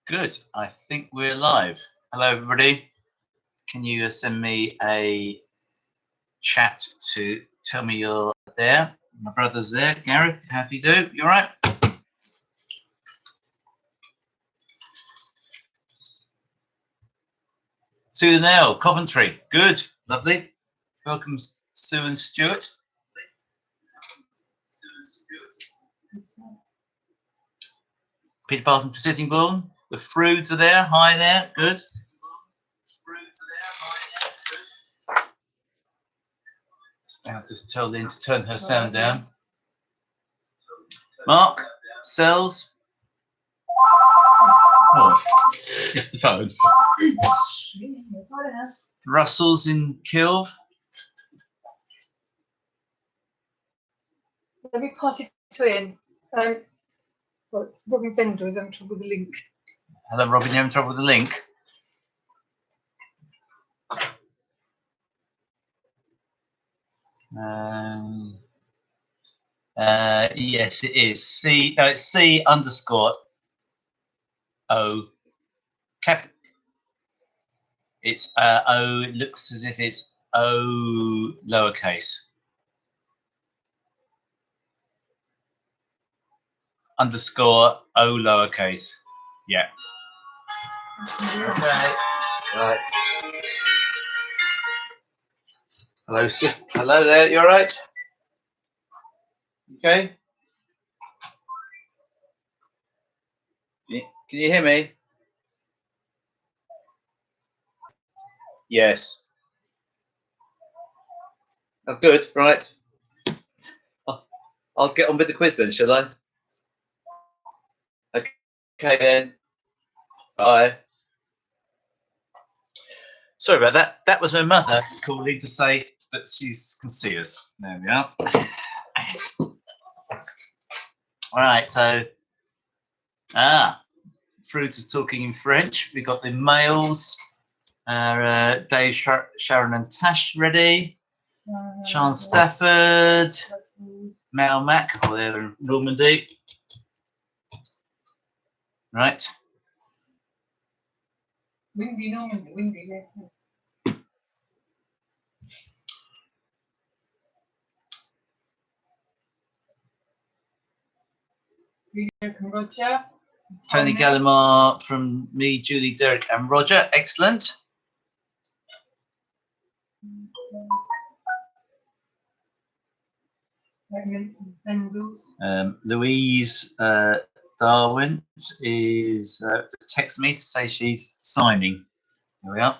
Good. I think we're live. Hello, everybody. Can you send me a chat to tell me you're there? My brother's there. Gareth, how do you do? You all right? Sue Nell, Coventry. Good. Lovely. Welcome, Sue and Stuart. Peter Barton for Sittingbourne. The Froods are there. Hi there. Good. I'll just tell Lynn to turn her sound down. Mark, Sells. Oh, it's the phone. Russell's in Kilve. Let me pass it to Ian. Well, it's Robin Bender who's having trouble with the link. Hello, Robin. You having trouble with the link? Yes, it is. It's C_O. It's O. It looks as if it's O lowercase. _ O lowercase. Yeah. Okay. Right. Hello, hello there. You all right? Okay. Can you hear me? Yes. Oh, good. Right. I'll get on with the quiz then, shall I? Okay then. Bye. Sorry about that. That was my mother calling to say that she can see us. There we are. All right. So, Fruit is talking in French. We got the males. Dave, Sharon, and Tash ready. Sean Stafford, Mel Mac, oh, they're in Normandy. Right. Windy Normandy, windy. Roger. Tony Gallimar from me, Julie, Derek, and Roger. Excellent. Louise Darwin is text me to say she's signing. There we are.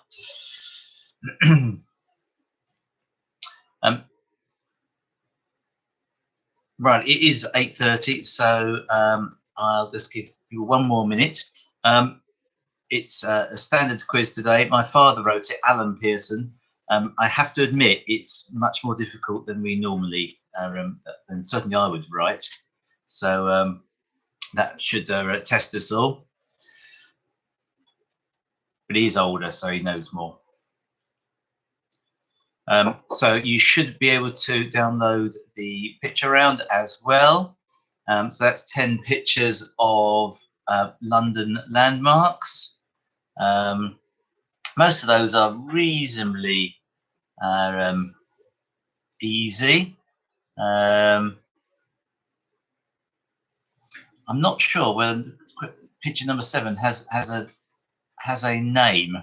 Right, it is 8:30, so I'll just give you one more minute. It's a standard quiz today. My father wrote it, Alan Pearson. I have to admit, it's much more difficult than we normally, than certainly I would write. So that should test us all. But he is older, so he knows more. So you should be able to download the picture round as well. So that's 10 pictures of London landmarks. Most of those are reasonably easy. I'm not sure whether picture number 7 has a name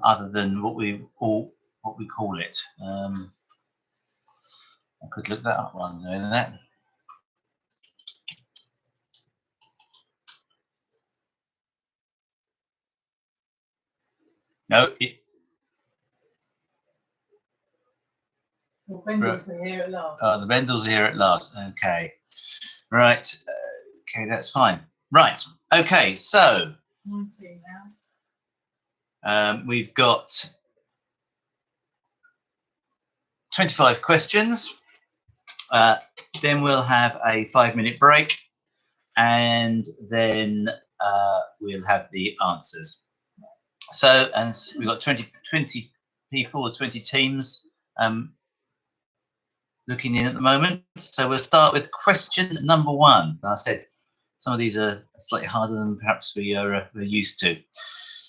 other than what we call it. I could look that up on the internet. No, the Bendels are here at last. The Bendels are here at last. Okay. Right. Okay, that's fine. Right. Okay, so we've got 25 questions. Then we'll have a 5-minute break, and then we'll have the answers. So, and we've got 20 people or 20 teams looking in at the moment. So we'll start with question number 1. I said, some of these are slightly harder than perhaps we're used to.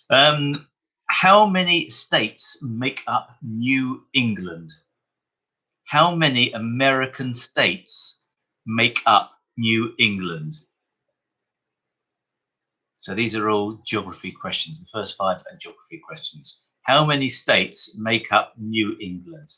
How many states make up New England? How many American states make up New England? So these are all geography questions. The first 5 are geography questions. How many states make up New England?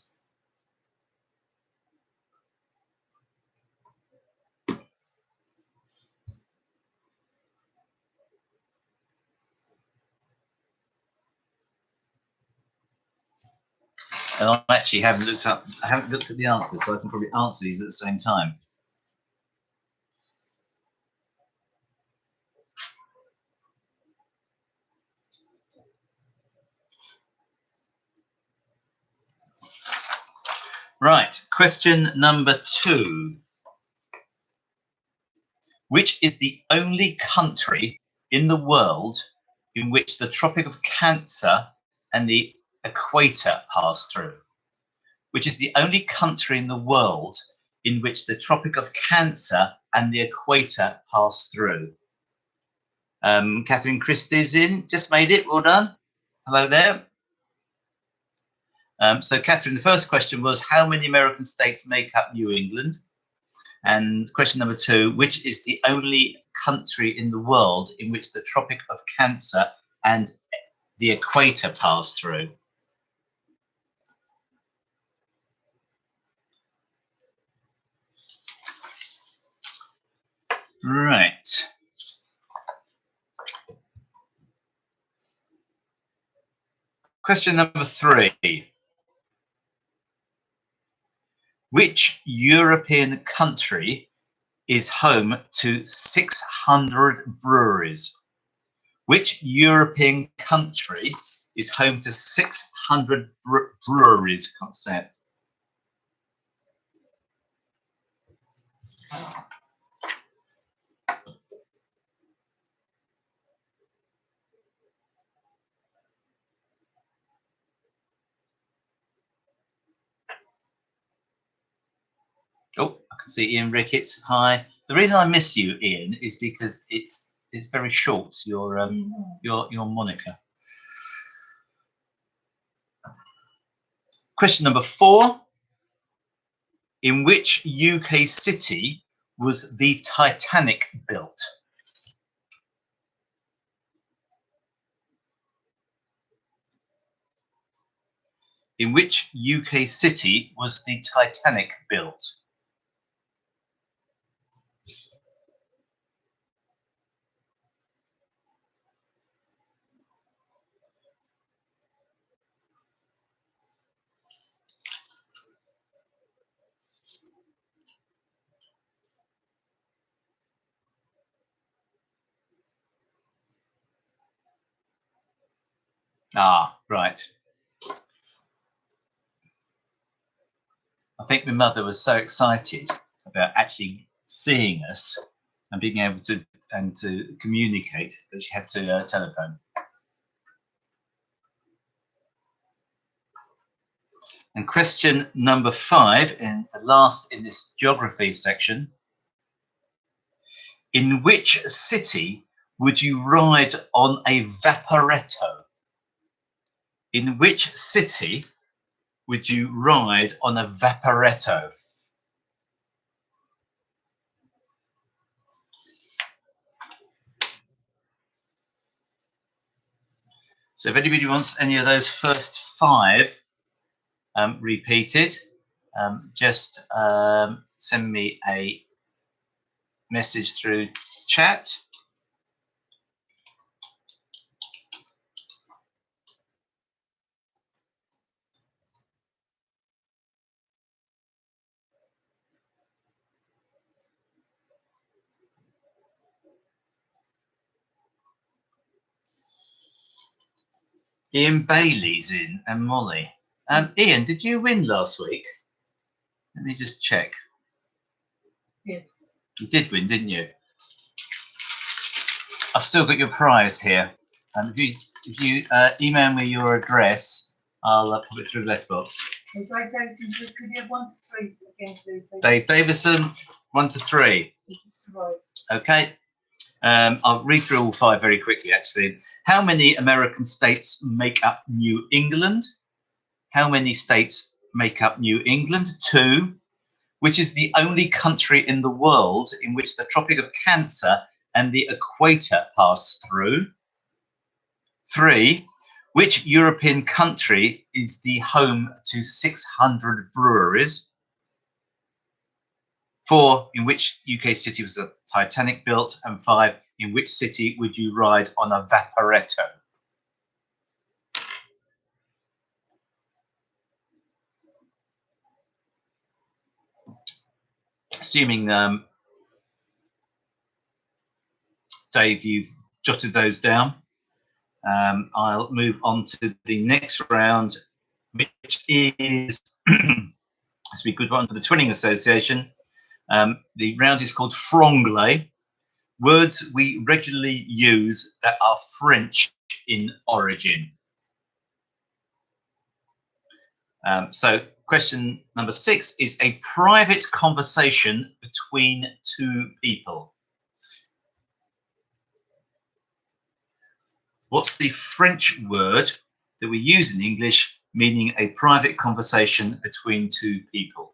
And I actually haven't looked at the answers, so I can probably answer these at the same time. Right, question number 2. Which is the only country in the world in which the Tropic of Cancer and the equator pass through? Which is the only country in the world in which the Tropic of Cancer and the equator pass through? Catherine Christie's in, just made it, well done. Hello there. So Catherine, the first question was, how many American states make up New England? And question number 2, which is the only country in the world in which the Tropic of Cancer and the equator pass through? Right. Question number 3. Which European country is home to 600 breweries? Which European country is home to 600 breweries? Can't say it. Oh, I can see Ian Ricketts. Hi. The reason I miss you, Ian, is because it's very short. Your moniker. Question number 4. In which UK city was the Titanic built? In which UK city was the Titanic built? Ah, right. I think my mother was so excited about actually seeing us and being able to communicate that she had to telephone. And question number 5, and the last in this geography section. In which city would you ride on a Vaporetto? In which city would you ride on a Vaporetto? So if anybody wants any of those first 5 repeated, just send me a message through chat. Ian Bailey's in and Molly. Ian, did you win last week? Let me just check. Yes. You did win, didn't you? I've still got your prize here. If you email me your address, I'll put it through the letterbox. Dave Davison, could you have 1 to 3 again, please? Dave Davison, 1 to 3. Right. Okay. I'll read through all 5 very quickly, actually. How many American states make up New England? How many states make up New England? 2. Which is the only country in the world in which the Tropic of Cancer and the equator pass through? 3. Which European country is the home to 600 breweries? 4. In which UK city was the Titanic built? And 5. In which city would you ride on a Vaporetto? Assuming, Dave, you've jotted those down, I'll move on to the next round, which is it's a good one for the Twinning Association. The round is called Franglais, words we regularly use that are French in origin. So question number 6 is a private conversation between 2 people. What's the French word that we use in English meaning a private conversation between 2 people?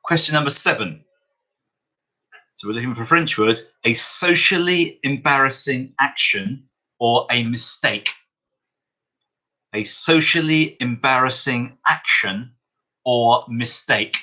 Question number 7. So we're looking for a French word, a socially embarrassing action or a mistake. A socially embarrassing action or mistake.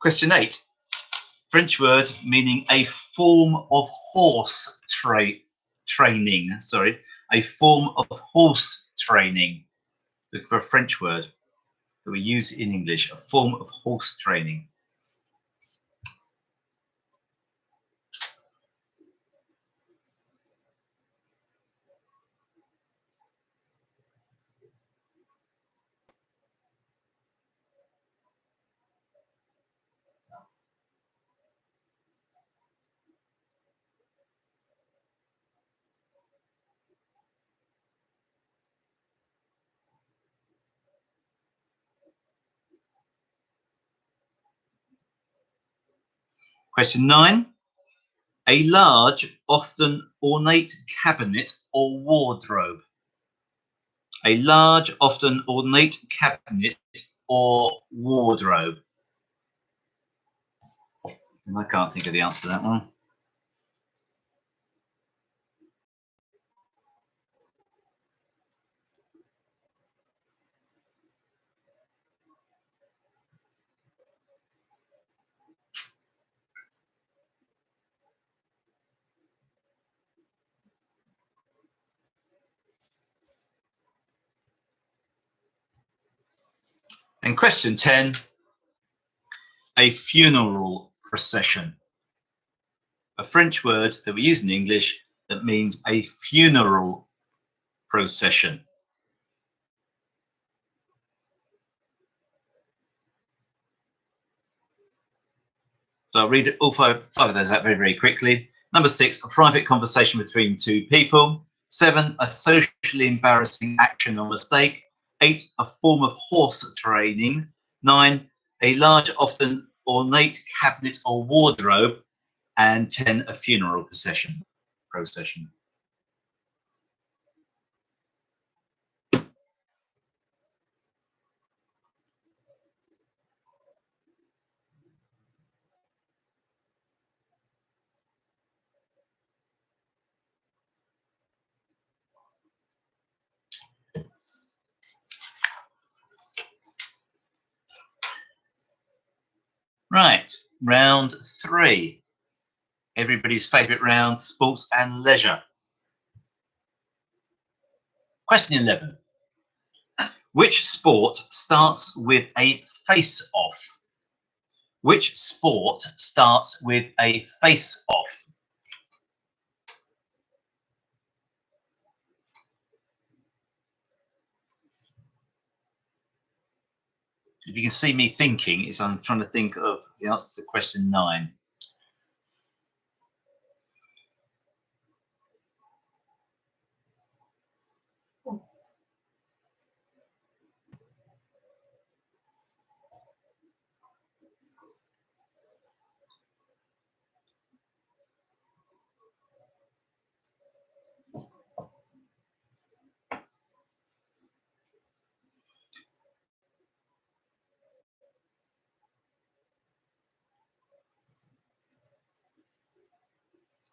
Question 8. French word meaning a form of horse training. Sorry, a form of horse training. Look for a French word that we use in English, a form of horse training. Question 9. A large, often ornate cabinet or wardrobe. A large, often ornate cabinet or wardrobe. And I can't think of the answer to that one. And question 10, a funeral procession. A French word that we use in English that means a funeral procession. So I'll read all five of those out very, very quickly. Number 6, a private conversation between 2 people. 7, a socially embarrassing action or mistake. 8, a form of horse training. 9, a large, often ornate cabinet or wardrobe. And 10, a funeral procession. Right, round 3. Everybody's favourite round, sports and leisure. Question 11. Which sport starts with a face-off? Which sport starts with a face-off? If you can see me thinking, it's I'm trying to think of the answer to question 9.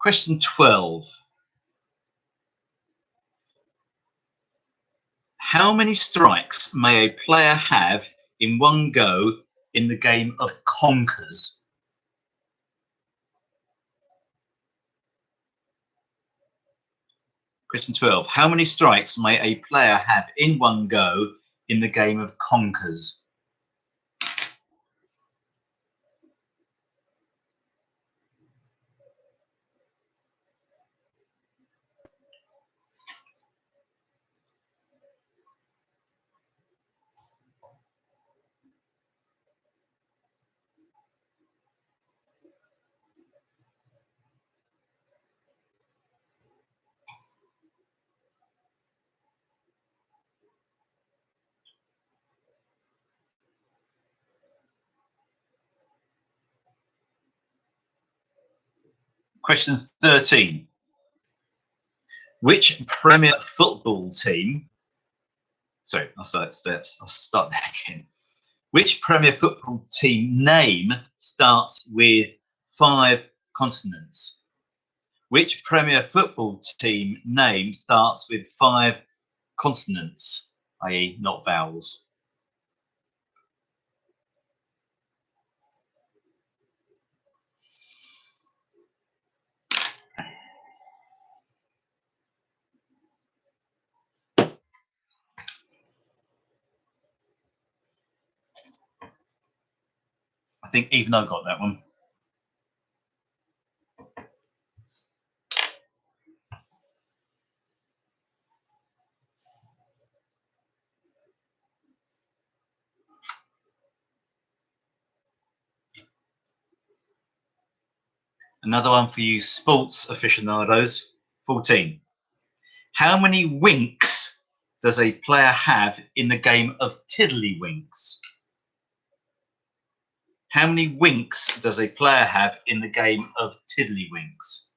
Question 12. How many strikes may a player have in one go in the game of conkers? Question 12. How many strikes may a player have in one go in the game of conkers? Question 13. Which Premier football team, sorry, I'll start that again. Which Premier football team name starts with 5 consonants? Which Premier football team name starts with 5 consonants, i.e. not vowels? I think even I got that one. Another one for you sports aficionados. 14. How many winks does a player have in the game of tiddlywinks? How many winks does a player have in the game of tiddlywinks?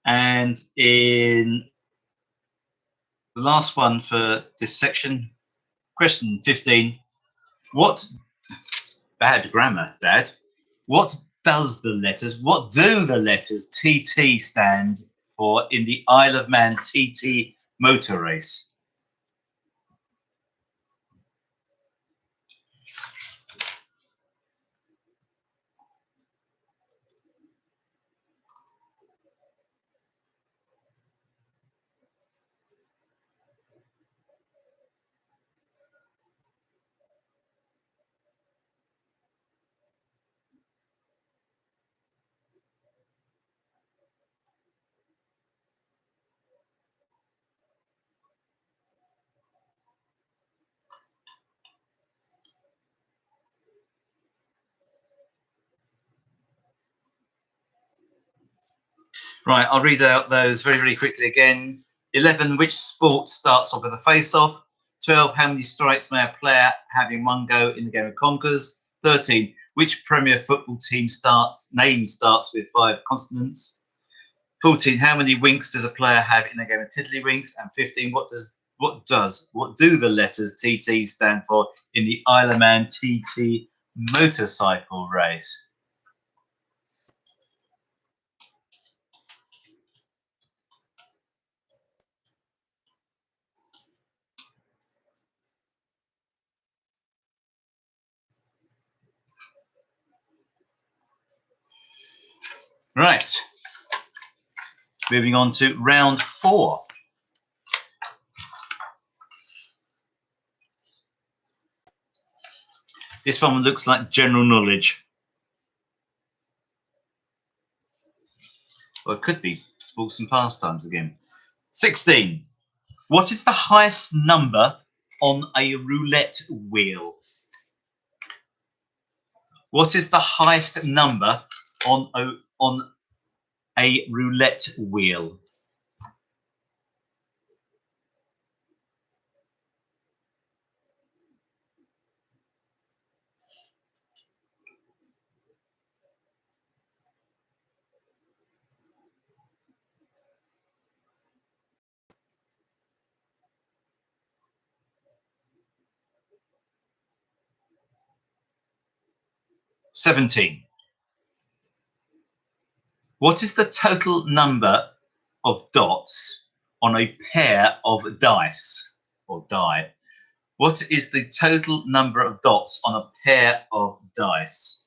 And in the last one for this section, question 15. What, bad grammar, Dad. What do the letters TT stand for in the Isle of Man TT motor race? Right, I'll read out those very, very quickly again. 11, which sport starts off with a face-off? 12, how many strikes may a player have in one go in the game of conkers? 13, which Premier Football team name starts with 5 consonants? 14, how many winks does a player have in a game of tiddlywinks? And 15, what do the letters TT stand for in the Isle of Man TT motorcycle race? Right. Moving on to round 4. This one looks like general knowledge. Or it could be sports and pastimes again. 16. What is the highest number on a roulette wheel? What is the highest number on a roulette wheel? "17. What is the total number of dots on a pair of dice or die? What is the total number of dots on a pair of dice?"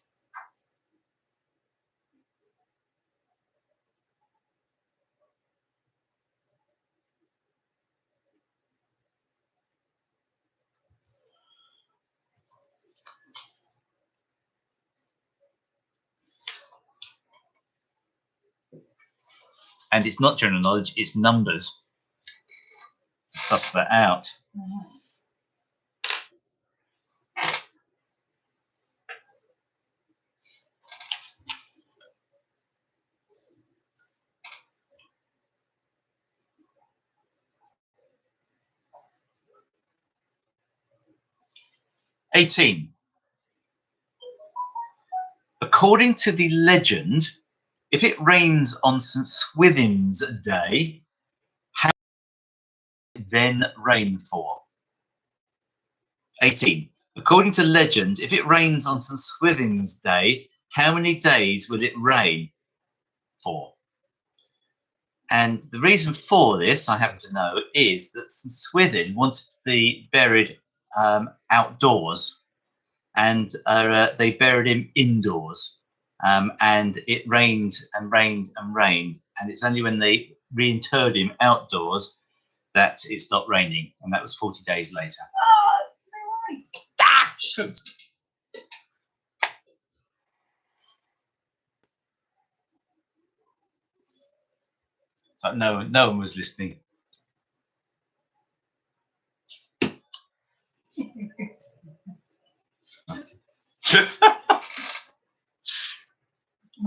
And it's not general knowledge, it's numbers. To suss that out. 18. According to the legend, if it rains on St. Swithin's Day, how will it then rain for? 18. According to legend, if it rains on St. Swithin's Day, how many days will it rain for? And the reason for this, I happen to know, is that St. Swithin wanted to be buried outdoors, and they buried him indoors. And it rained and rained and rained, and it's only when they reinterred him outdoors that it stopped raining, and that was 40 days later. Oh, no way. Ah, shit. So no one was listening.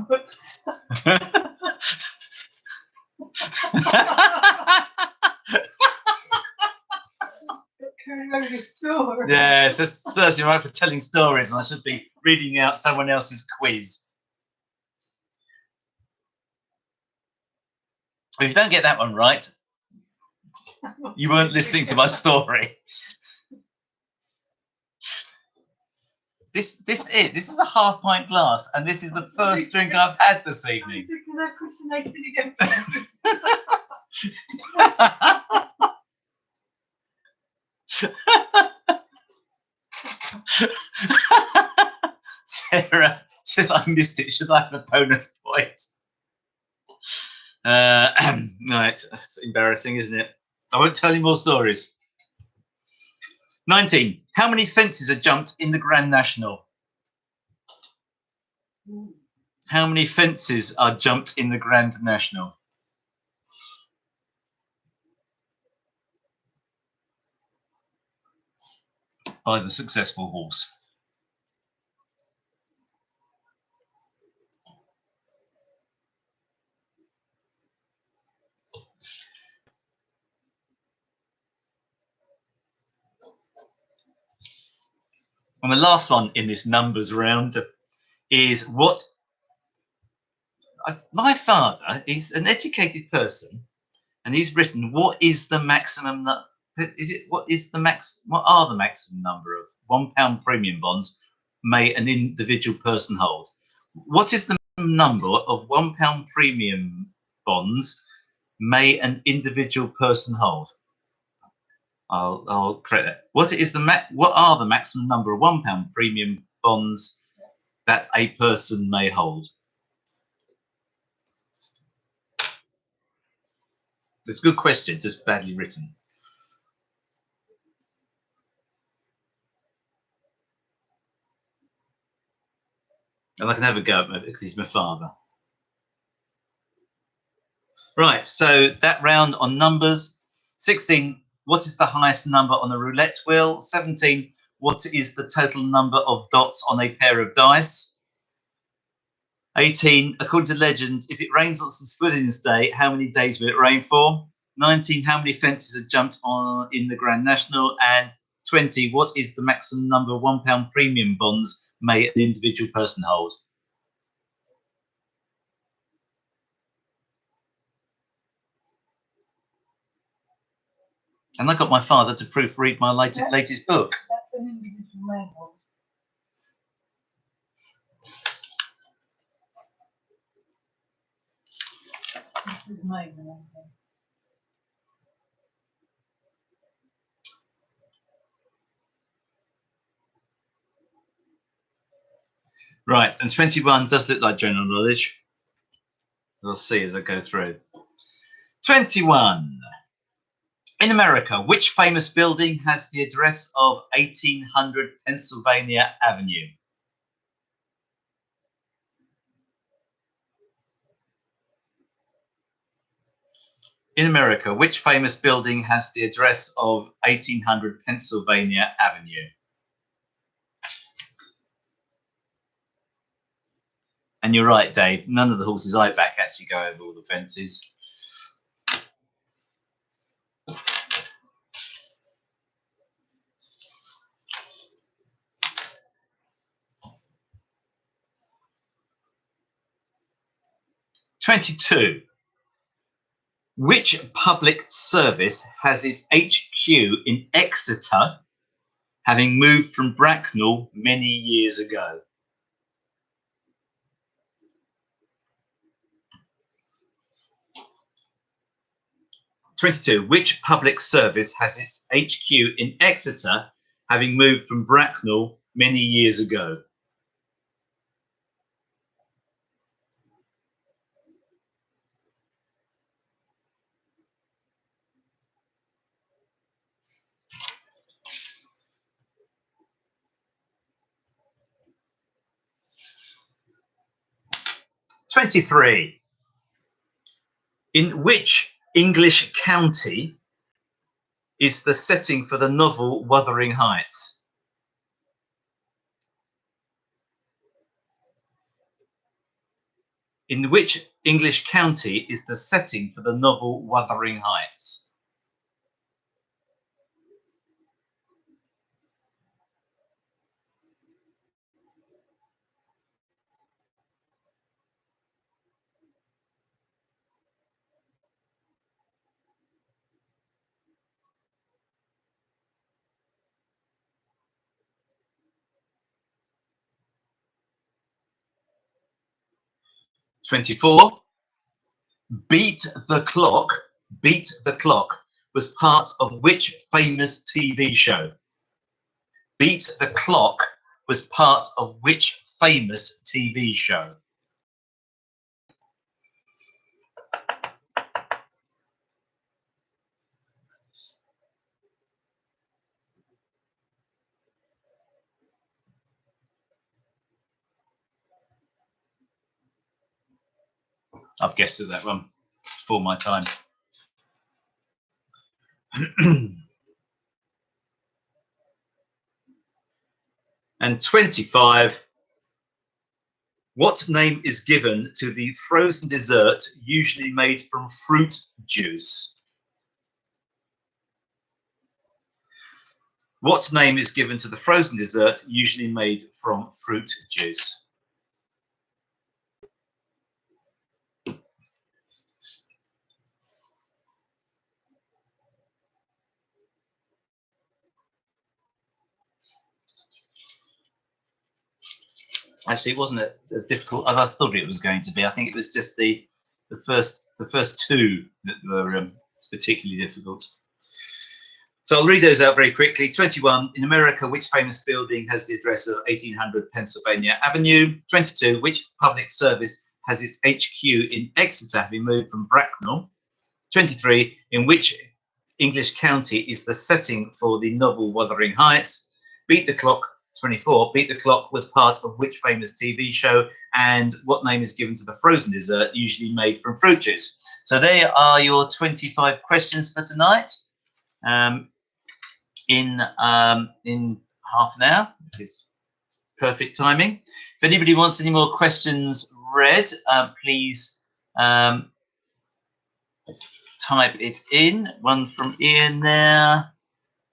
Whoops. Carrying over the story. Yeah, it's just searching right for telling stories, and I should be reading out someone else's quiz. If you don't get that one right, you weren't listening to my story. This is a half pint glass, and this is the first drink I've had this evening. Sarah says I missed it. Should I have a bonus point? Right, that's embarrassing, isn't it? I won't tell you more stories. 19. How many fences are jumped in the Grand National? How many fences are jumped in the Grand National? By the successful horse. And the last one in this numbers round is what my father is an educated person, and he's written, what is the maximum what are the maximum number of £1 premium bonds may an individual person hold? What is the number of £1 premium bonds may an individual person hold? I'll correct that. What are the maximum number of £1 premium bonds that a person may hold? It's a good question, just badly written. And I can have a go at it because he's my father. Right, so that round on numbers. 16, what is the highest number on a roulette wheel? 17, what is the total number of dots on a pair of dice? 18, according to legend, if it rains on St. Swithin's Day, how many days will it rain for? 19, how many fences are jumped on in the Grand National? And 20, what is the maximum number of £1 premium bonds may an individual person hold? And I got my father to proofread my latest book. That's an individual name one. That's his name and everything. Right, and 21 does look like general knowledge. We'll see as I go through. 21. In America, which famous building has the address of 1800 Pennsylvania Avenue? In America, which famous building has the address of 1800 Pennsylvania Avenue? And you're right, Dave, none of the horses I back actually go over all the fences. '22. Which public service has its HQ in Exeter, having moved from Bracknell many years ago? '22. Which public service has its HQ in Exeter, having moved from Bracknell many years ago? '23. In which English county is the setting for the novel Wuthering Heights? In which English county is the setting for the novel Wuthering Heights? '24. Beat the Clock was part of which famous TV show? Beat the Clock was part of which famous TV show? I've guessed at that one before my time. And 25. What name is given to the frozen dessert usually made from fruit juice? What name is given to the frozen dessert usually made from fruit juice? Actually, it wasn't as difficult as I thought it was going to be. I think it was just the first two that were particularly difficult. So I'll read those out very quickly. 21, in America, which famous building has the address of 1800 Pennsylvania Avenue? 22, which public service has its HQ in Exeter, having moved from Bracknell? 23, in which English county is the setting for the novel Wuthering Heights? Beat the Clock. 24, Beat the Clock was part of which famous TV show, and what name is given to the frozen dessert usually made from fruit juice? So there are your 25 questions for tonight. In half an hour, which is perfect timing. If anybody wants any more questions read, please type it in. One from Ian there.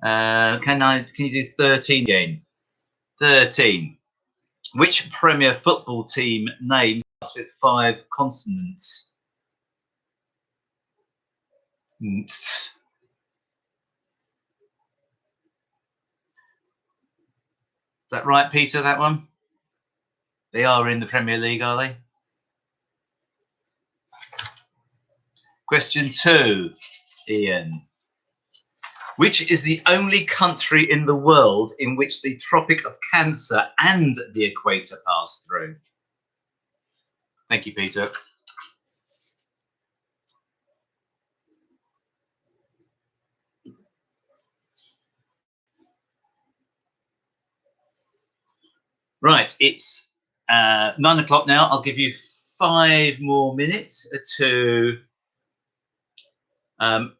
Can you do 13 again? 13. Which Premier football team name starts with 5 consonants? Is that right, Peter, that one? They are in the Premier League, are they? Question 2, Ian. Which is the only country in the world in which the Tropic of Cancer and the equator pass through? Thank you, Peter. Right, it's 9 o'clock now. I'll give you 5 more minutes to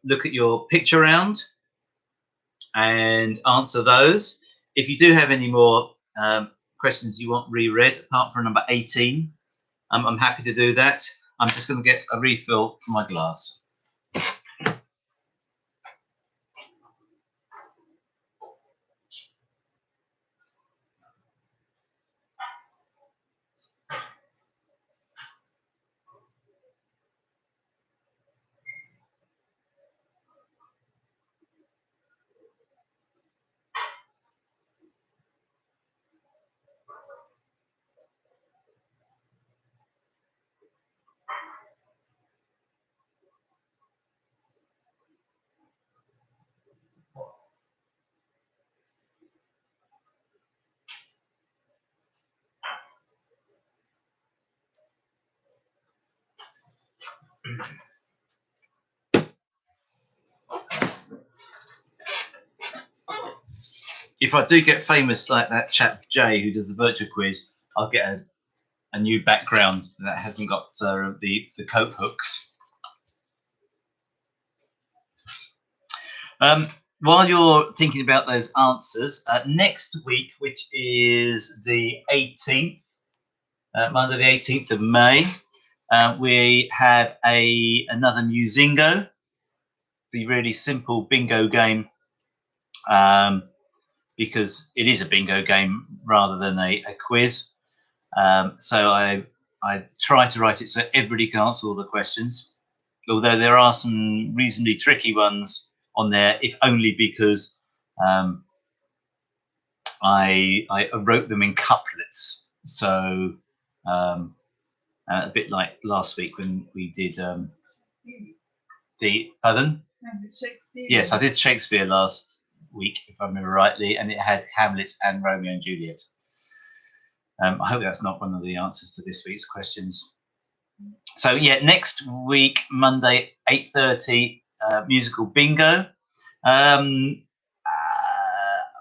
look at your picture round and answer those. If you do have any more questions you want reread, apart from number 18, I'm happy to do that. I'm just going to get a refill for my glass. If I do get famous like that chap Jay who does the virtual quiz, I'll get a new background that hasn't got the coat hooks. While you're thinking about those answers, next week, which is the 18th, Monday the 18th of May, we have another Muzingo, the really simple bingo game, because it is a bingo game rather than a quiz. So I try to write it so everybody can answer all the questions, although there are some reasonably tricky ones on there, if only because I wrote them in couplets. So a bit like last week when we did the pardon? Yes, I did Shakespeare last week, if I remember rightly, and it had Hamlet and Romeo and Juliet. I hope that's not one of the answers to this week's questions. So yeah, next week, Monday, 8:30, musical bingo.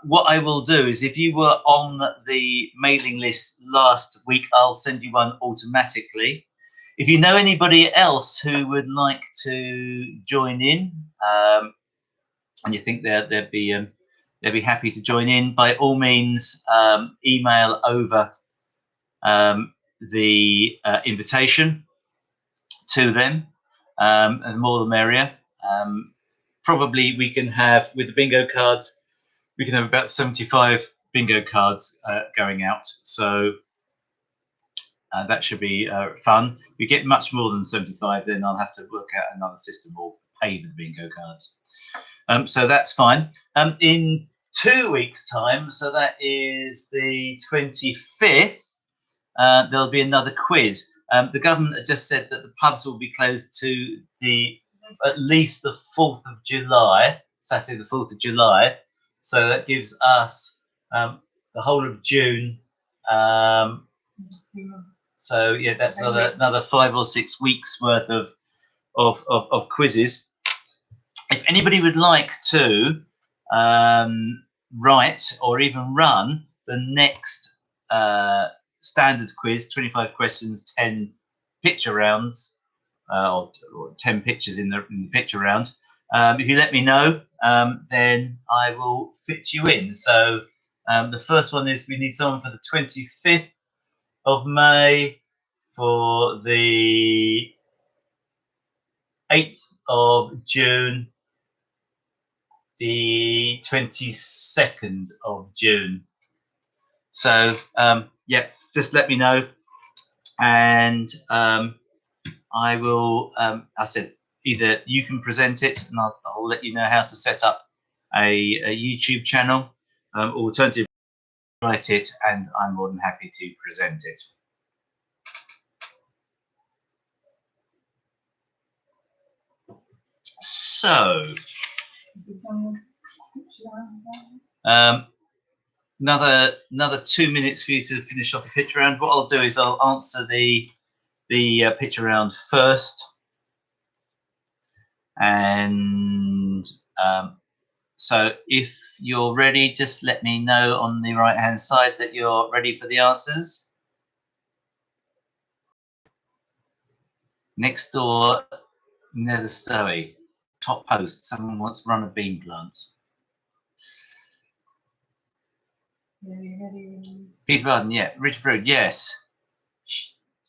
What I will do is, if you were on the mailing list last week, I'll send you one automatically. If you know anybody else who would like to join in, and you think they'd be happy to join in, by all means, email over the invitation to them, and the more the merrier. Probably we can have, with the bingo cards, we can have about 75 bingo cards going out. So that should be fun. If we get much more than 75, then I'll have to work out another system or pay for the bingo cards. So that's fine. In 2 weeks' time, so that is the 25th, there'll be another quiz. The government has just said that the pubs will be closed to at least the 4th of July, Saturday the 4th of July. So that gives us the whole of June. So yeah, that's another 5 or 6 weeks worth of quizzes. If anybody would like to write or even run the next standard quiz, 25 questions, 10 picture rounds, or 10 pictures in the picture round, if you let me know, then I will fit you in. So the first one is we need someone for the 25th of May, for the 8th of June, the 22nd of June. So yeah, just let me know, and I will. I said either you can present it, and I'll let you know how to set up a YouTube channel, alternatively write it, and I'm more than happy to present it. So another 2 minutes for you to finish off the picture round. What I'll do is I'll answer the picture round first, and so if you're ready, just let me know on the right hand side that you're ready for the answers. Next door, Nether Stowey, top post. Someone wants to run a bean plant. Ready. Peter Barden, yeah. Richard Fruit, yes.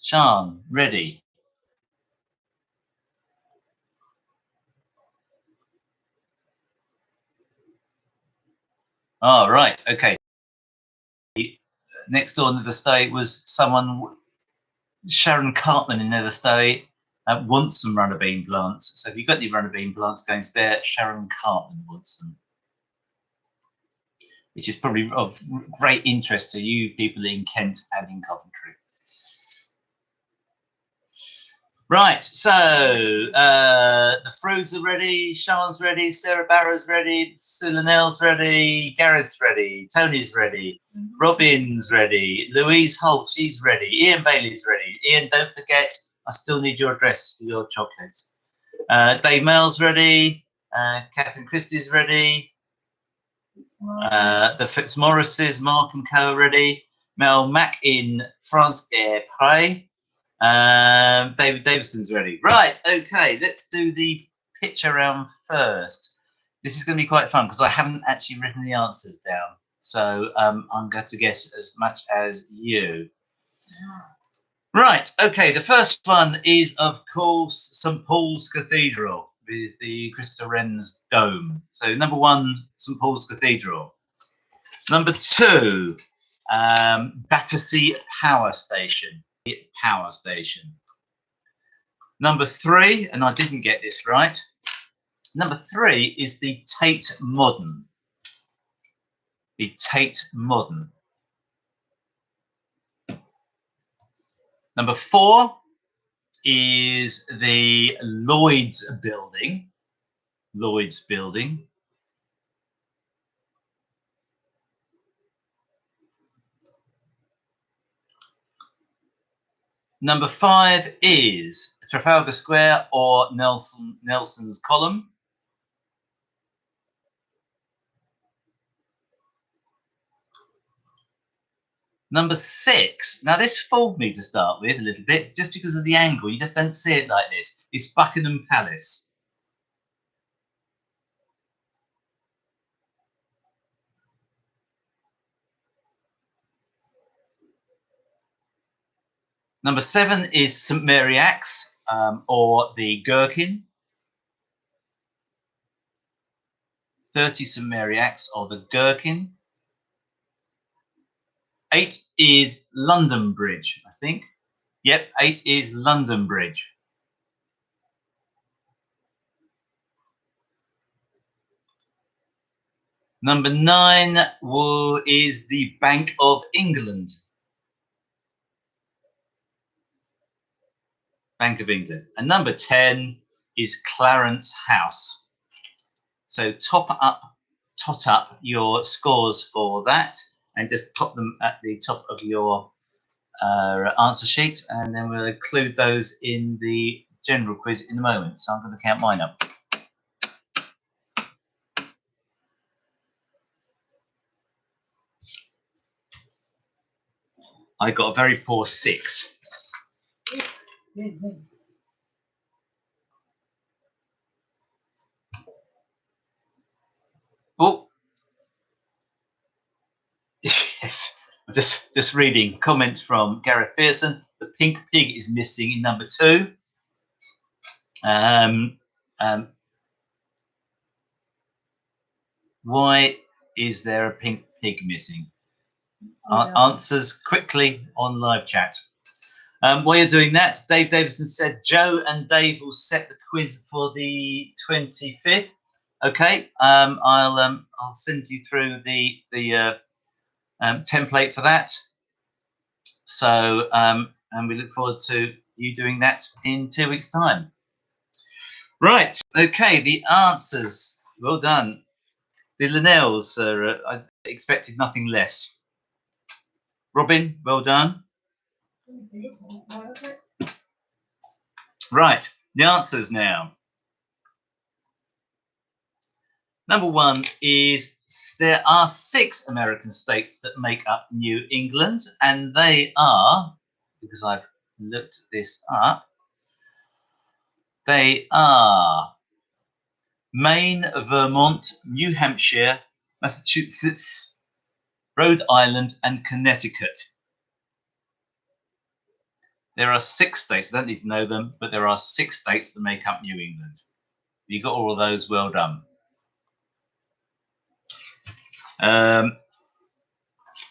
Sean, ready. Oh, right, okay. Next door Nether Stowey was someone, Sharon Cartman in Nether Stowey, wants some runner bean plants. So if you've got any runner bean plants going spare, Sharon Cartman wants them, which is probably of great interest to you people in Kent and in Coventry. Right, so the Fruits are ready, Sean's ready, Sarah Barrow's ready, Sue Linnell's ready, Gareth's ready, Tony's ready, Robin's ready, Louise Holt, she's ready, Ian Bailey's ready. Ian, don't forget, I still need your address for your chocolates. Dave Mail's ready, Catherine Christie's ready, the Fitzmaurices, Mark and Co are ready, Mel Mack in France Air Pré. David Davidson's ready. Right, okay, let's do the picture round first. This is going to be quite fun because I haven't actually written the answers down. So I'm going to guess as much as you. Right, okay, the first one is, of course, St Paul's Cathedral with the Christopher Wren's dome. So number 1, St Paul's Cathedral. Number 2, Battersea Power Station. Power Station. Number 3, and I didn't get this right. Number 3 is the Tate Modern. The Tate Modern. Number 4 is the Lloyd's Building. Lloyd's Building. Number 5 is Trafalgar Square or Nelson's Column. Number 6, now this fooled me to start with a little bit, just because of the angle, you just don't see it like this. It's Buckingham Palace. Number 7 is St Mary Axe, or the Gherkin. 30 St Mary Axe or the Gherkin. 8 is London Bridge, I think. Yep, 8 is London Bridge. Number 9 is the Bank of England. Bank of England. And number 10 is Clarence House. So tot up your scores for that and just pop them at the top of your answer sheet, and then we'll include those in the general quiz in a moment. So I'm going to count mine up. I got a very poor 6. Oh, yes. I'm just reading comment from Gareth Pearson. The pink pig is missing in number 2. Why is there a pink pig missing? Answers quickly on live chat. While you're doing that, Dave Davison said Joe and Dave will set the quiz for the 25th. Okay, I'll send you through the template for that. So and we look forward to you doing that in 2 weeks' time. Right. Okay, the answers. Well done. The Linnells I expected nothing less. Robin, well done. Right, the answers now. Number 1 is there are 6 American states that make up New England, and they are, because I've looked this up, they are Maine, Vermont, New Hampshire, Massachusetts, Rhode Island, and Connecticut. There are 6 states, I don't need to know them, but there are 6 states that make up New England. You got all of those, well done.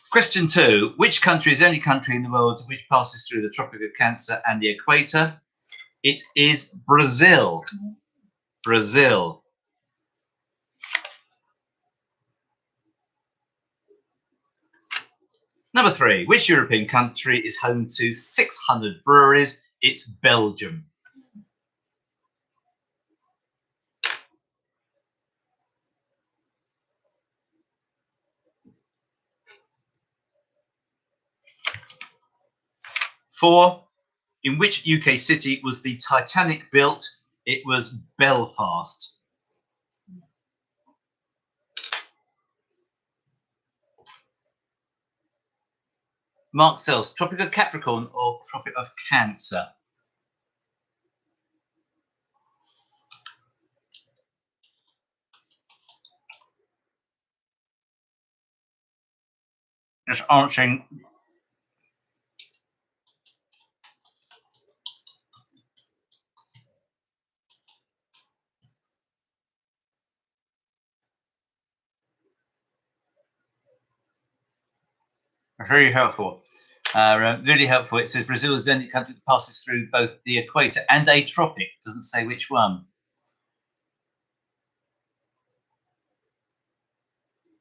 Question 2. Which country is the only country in the world which passes through the Tropic of Cancer and the equator? It is Brazil. Brazil. Number 3. Which European country is home to 600 breweries? It's Belgium. Four. In which UK city was the Titanic built? It was Belfast. Mark Sells, Tropic of Capricorn or Tropic of Cancer? Just answering. Very helpful. Really helpful. It says Brazil is the only country that passes through both the equator and a tropic. Doesn't say which one.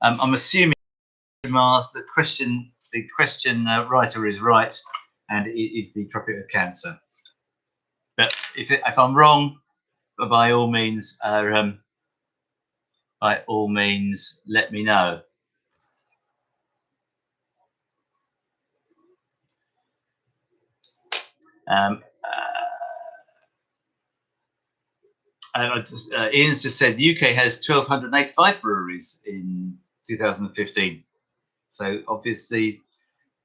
I'm assuming the question writer is right, and it is the Tropic of Cancer. But if I'm wrong, by all means, let me know. Ian's just said the UK has 1,285 breweries in 2015, so obviously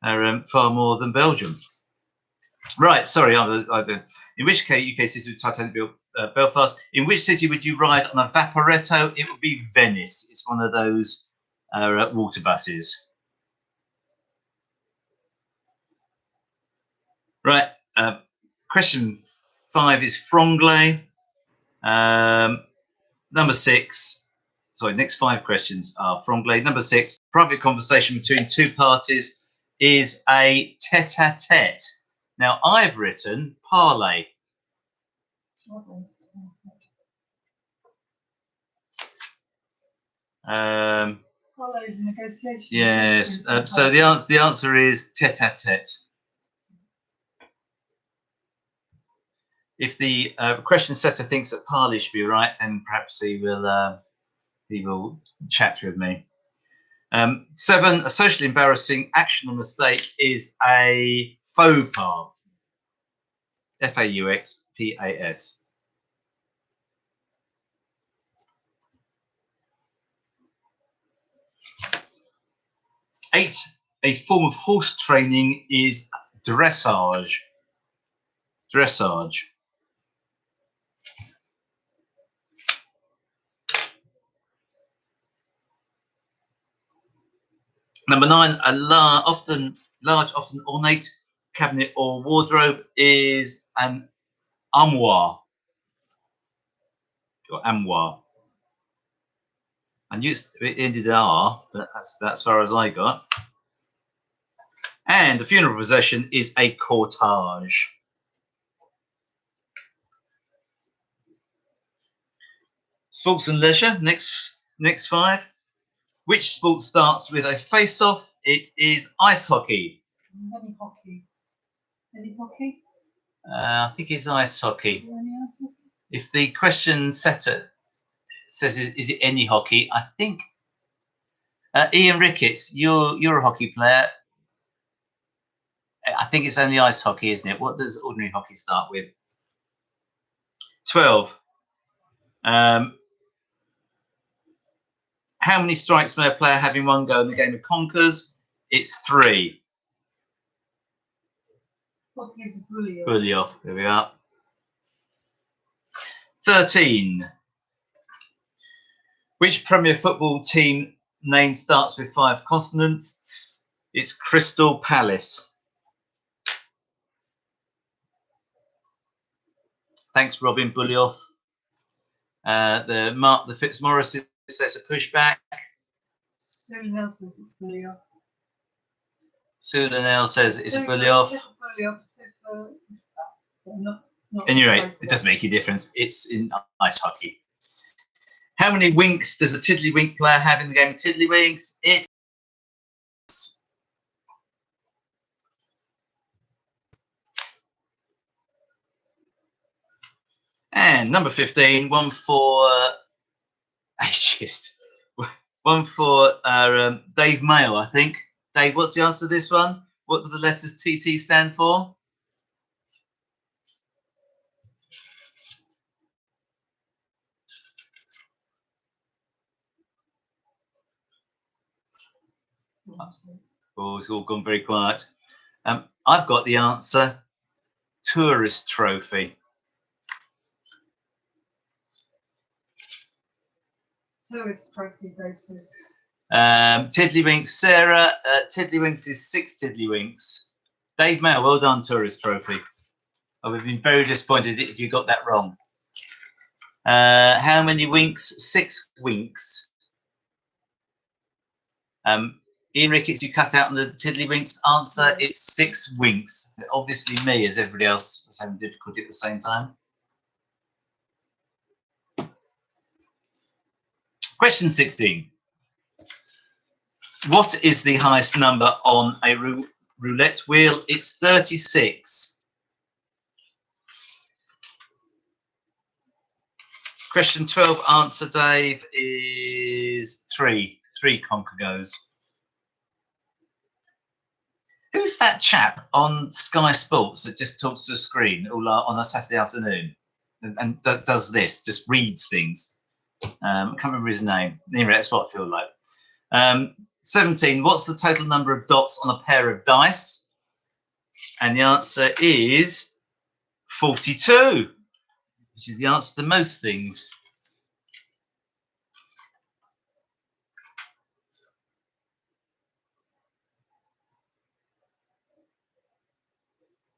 far more than Belgium. Right, sorry. In which case, UK city with Titanic built Belfast. In which city would you ride on a Vaporetto? It would be Venice. It's one of those water buses. Right. Question 5 is Franglais. Number 6. sorry, next 5 questions are from Glade. Number 6, private conversation between 2 parties is a tete-a-tete. Now, I've written parley. Parley is a negotiation. Yes. So the answer is tete-a-tete. If the question setter thinks that parley should be right, then perhaps he will chat with me. 7, a socially embarrassing action or mistake is a faux pas. F-A-U-X-P-A-S. 8, a form of horse training is dressage. Dressage. Number 9, a large, often ornate cabinet or wardrobe is an armoire. Or armoire. I knew it ended in R, but that's as far as I got. And a funeral procession is a cortege. Sports and leisure, next 5. Which sport starts with a face-off? It is ice hockey. Any hockey? Any hockey? I think it's ice hockey. Any ice hockey? If the question setter says, is it any hockey? I think Ian Ricketts, you're a hockey player. I think it's only ice hockey, isn't it? What does ordinary hockey start with? 12. How many strikes may a player have in one go in the game of Conkers? It's 3. Hockey is bully off. Bully off. There we are. 13. Which Premier Football team name starts with 5 consonants? It's Crystal Palace. Thanks, Robin. Bully off. The Fitzmaurice says a pushback. Sue Nell says it's bully off. Sue Linnell says it's a bully off. Bully off. Not Anyway, it doesn't make any difference. It's in ice hockey. How many winks does a tiddlywink player have in the game of Tiddlywinks? It's and number 15, one for Dave Mayo, I think. Dave, what's the answer to this one? What do the letters TT stand for? Oh, it's all gone very quiet. I've got the answer. Tourist trophy. Tourist trophy, Dave says. Tiddlywinks, Sarah. Tiddlywinks is 6 Tiddlywinks. Dave Mayer, well done, tourist trophy. I would have been very disappointed if you got that wrong. How many winks? 6 winks. Ian Ricketts, you cut out on the Tiddlywinks answer. It's 6 winks. Obviously, me, as everybody else was having difficulty at the same time. Question 16. What is the highest number on a roulette wheel? It's 36. Question 12, answer, Dave, is 3. 3 conker goes. Who's that chap on Sky Sports that just talks to the screen all on a Saturday afternoon and does this, just reads things? I can't remember his name. Anyway, that's what I feel like. 17, what's the total number of dots on a pair of dice? And the answer is 42, which is the answer to most things.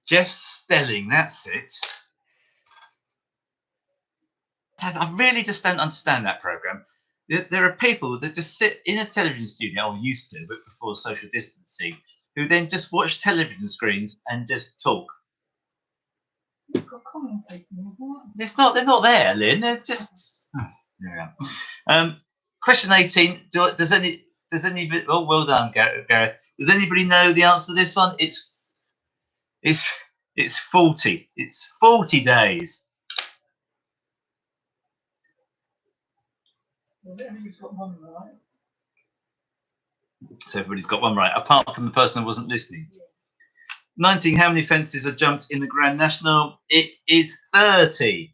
Jeff Stelling, that's it. I really just don't understand that programme. There are people that just sit in a television studio, or used to, but before social distancing, who then just watch television screens and just talk. You've got commentating, isn't it? They're not there, Lynn. They're just. Oh, there we are. Question 18. Does anybody? Oh, well done, Gareth. Does anybody know the answer to this one? It's 40. It's 40 days. Everybody's got one right. So everybody's got one right, apart from the person who wasn't listening. 19. How many fences are jumped in the Grand National? It is 30.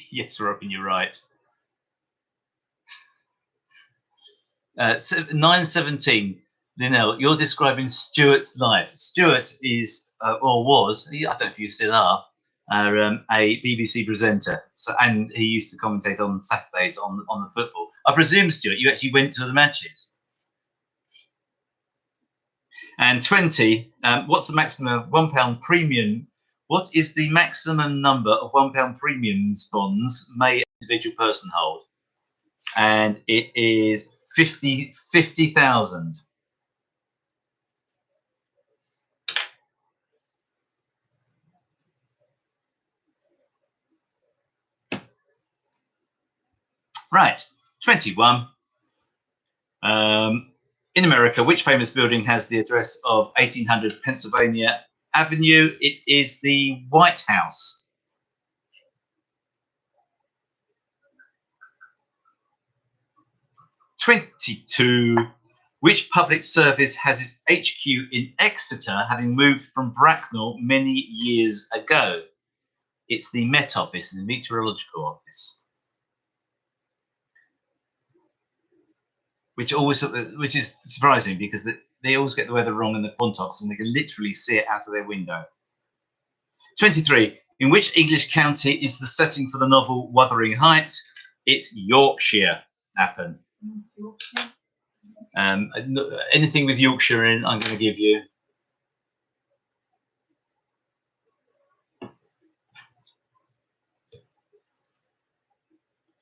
Yes, Robin, you're right. 9:17. Linnell, you're describing Stuart's life. Stuart is, or was, I don't know if you still are, a BBC presenter. So, and he used to commentate on Saturdays on the football. I presume, Stuart, you actually went to the matches. And 20, what's the maximum £1 premium? What is the maximum number of £1 premiums bonds may an individual person hold? And it is 50,000. Right, 21. In America, which famous building has the address of 1800 Pennsylvania Avenue? It is the White House. '22. Which public service has its HQ in Exeter, having moved from Bracknell many years ago? It's the Met Office, the Meteorological Office. Which is surprising because they always get the weather wrong in the Quantocks, and they can literally see it out of their window. 23. In which English county is the setting for the novel Wuthering Heights? It's Yorkshire. Happen. Yorkshire. Anything with Yorkshire in, I'm going to give you.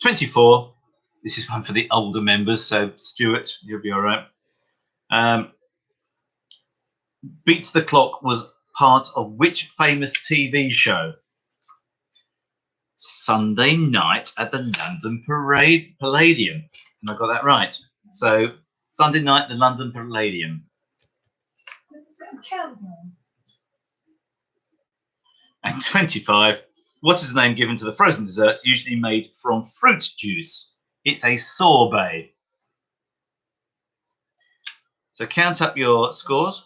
'24. This is one for the older members, so Stuart, you'll be all right. Beat the Clock was part of which famous TV show? Sunday Night at the London Palladium. And I got that right. So Sunday night, the London Palladium. Countdown. And 25. What is the name given to the frozen dessert usually made from fruit juice? It's a sorbet. So count up your scores.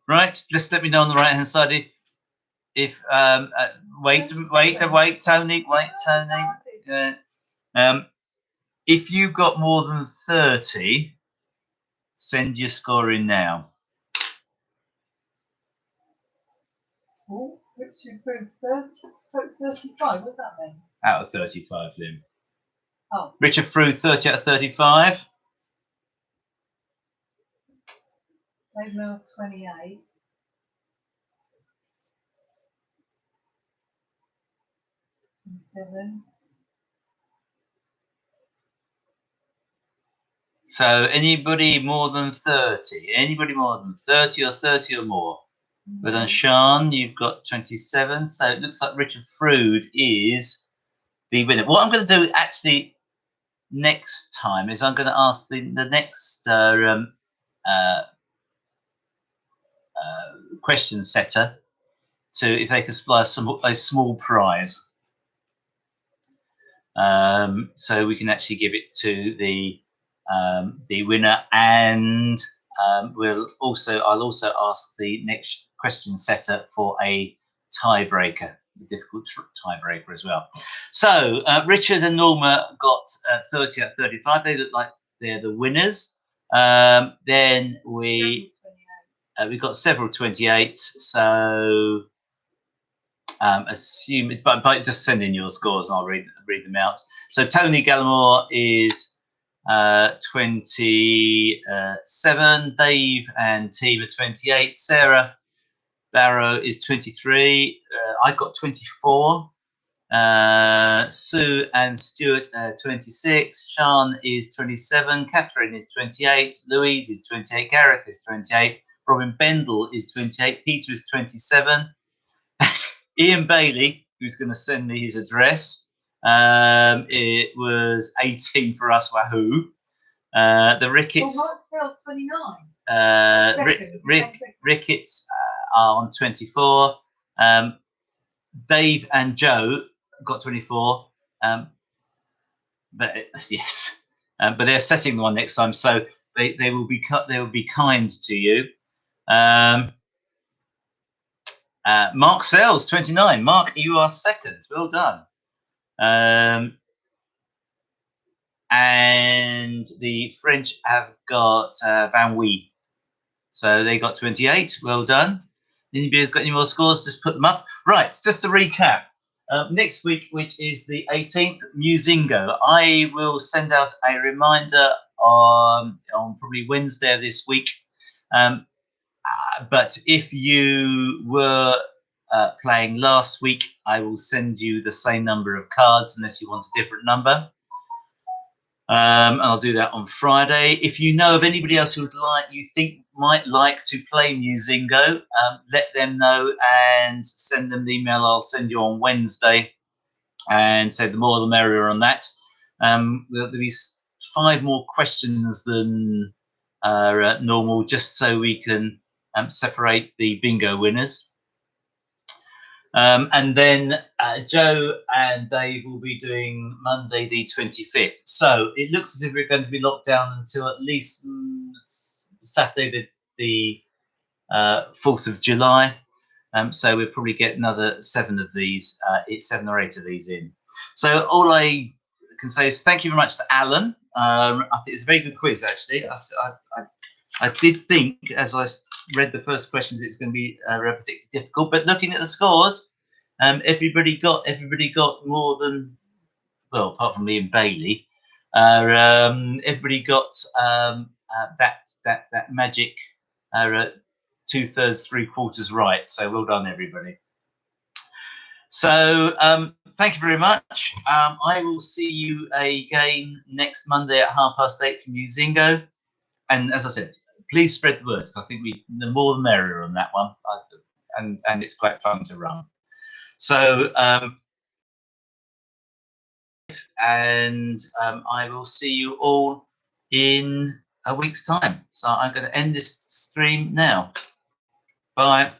Right, just let me know on the right hand side if wait, Tony. If you've got more than 30, send your score in now. Oh, Richard Fruit 35. What's that mean? Out of 35, Lynn. Oh. Richard Fruit 30 out of 35. Dave Mill 28. And 7. So anybody more than 30? Anybody more than 30 or 30 or more? But on Sean, you've got 27. So it looks like Richard Frood is the winner. What I'm going to do actually next time is I'm going to ask the next question setter to if they can supply a small prize. So we can actually give it to the winner, and I'll also ask the next question setter for a tiebreaker, a difficult tiebreaker as well. So Richard and Norma got 30 out of 35. They look like they're the winners. Then we got several 28s. So assume, but just send in your scores and I'll read them out. So Tony Gallimore is 27. Dave and Team are 28. Sarah Barrow is 23. I got 24. Sue and Stuart 26. Sean is 27. Catherine is 28. Louise is 28. Gareth is 28. Robin Bendel is 28. Peter is 27. Ian Bailey, who's going to send me his address, it was 18 for us. Wahoo! The Ricketts. Mark Sales 29. Ricketts are on 24. Dave and Joe got 24. But yes, but they're setting the one next time, so they will be kind to you. Mark Sells 29. Mark, you are second. Well done. And the French have got Van Wee, so they got 28. Well done. Anybody got any more scores? Just put them up. Right, just to recap. Next week, which is the 18th, Muzingo. I will send out a reminder on probably Wednesday of this week. But if you were playing last week, I will send you the same number of cards unless you want a different number. And I'll do that on Friday. If you know of anybody else who you think might like to play Muzingo, let them know and send them the email I'll send you on Wednesday. And so the more the merrier on that. There'll be 5 more questions than normal, just so we can separate the bingo winners. And then Joe and Dave will be doing Monday the 25th. So it looks as if we're going to be locked down until at least Saturday the 4th of July. So we'll probably get another 7 of these, 7 or 8 of these in. So all I can say is thank you very much to Alan. I think it's a very good quiz, actually. I did think, as I read the first questions, it's going to be particularly difficult. But looking at the scores, everybody got more than, well, apart from me and Bailey, everybody got that magic 2/3, 3/4 right. So well done, everybody. So thank you very much. I will see you again next Monday at 8:30 from Muzingo. And as I said, please spread the word. I think the more the merrier on that one, and it's quite fun to run. So I will see you all in a week's time. So I'm going to end this stream now. Bye.